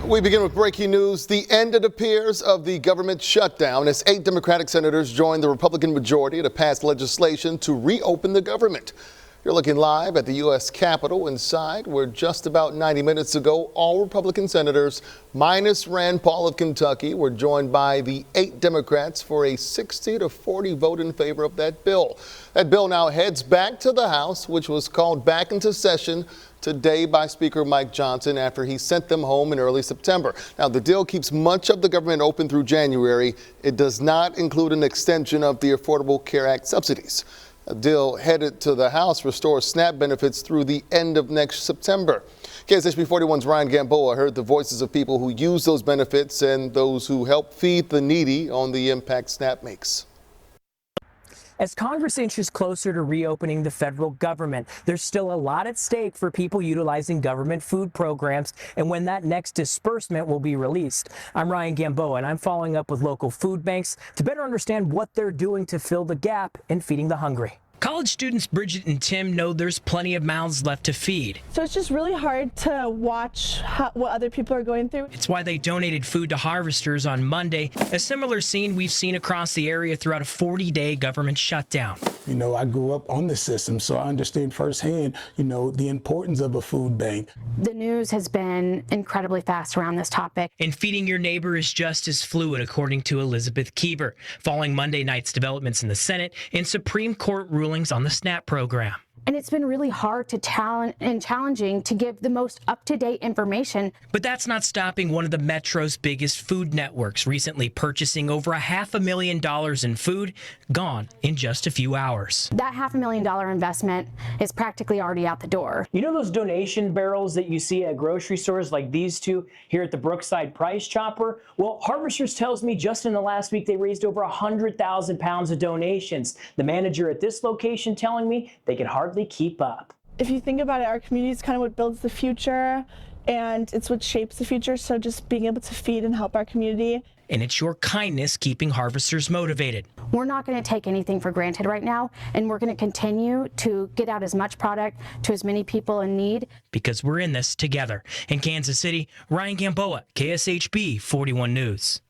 We begin with breaking news. The end, it appears, of the government shutdown as 8 Democratic senators joined the Republican majority to pass legislation to reopen the government. You're looking live at the U.S. Capitol inside, where just about 90 minutes ago, all Republican senators, minus Rand Paul of Kentucky, were joined by the 8 Democrats for a 60-40 vote in favor of that bill. That bill now heads back to the House, which was called back into session today by Speaker Mike Johnson after he sent them home in early September. Now, the deal keeps much of the government open through January. It does not include an extension of the Affordable Care Act subsidies. A deal headed to the House restores SNAP benefits through the end of next September. KSHB 41's Ryan Gamboa heard the voices of people who use those benefits and those who help feed the needy on the impact SNAP makes. As Congress inches closer to reopening the federal government, there's still a lot at stake for people utilizing government food programs and when that next disbursement will be released. I'm Ryan Gamboa, and I'm following up with local food banks to better understand what they're doing to fill the gap in feeding the hungry. College students Bridget and Tim know there's plenty of mouths left to feed. So it's just really hard to watch what other people are going through. It's why they donated food to harvesters on Monday, a similar scene we've seen across the area throughout a 40-day government shutdown. You know, I grew up on the system, so I understand firsthand, the importance of a food bank. The news has been incredibly fast around this topic. And feeding your neighbor is just as fluid, according to Elizabeth Kieber, following Monday night's developments in the Senate and Supreme Court rulings on the SNAP program. And it's been really hard to challenging to give the most up-to-date information. But that's not stopping one of the Metro's biggest food networks recently purchasing over $500,000 in food, gone in just a few hours. That $500,000 investment is practically already out the door. You know those donation barrels that you see at grocery stores like these two here at the Brookside Price Chopper? Well, Harvesters tells me just in the last week they raised over 100,000 pounds of donations. The manager at this location telling me they can hardly keep up. If you think about it, our community is kind of what builds the future and it's what shapes the future. So just being able to feed and help our community. And it's your kindness keeping harvesters motivated. We're not going to take anything for granted right now, and we're going to continue to get out as much product to as many people in need. Because we're in this together. In Kansas City, Ryan Gamboa, KSHB 41 News.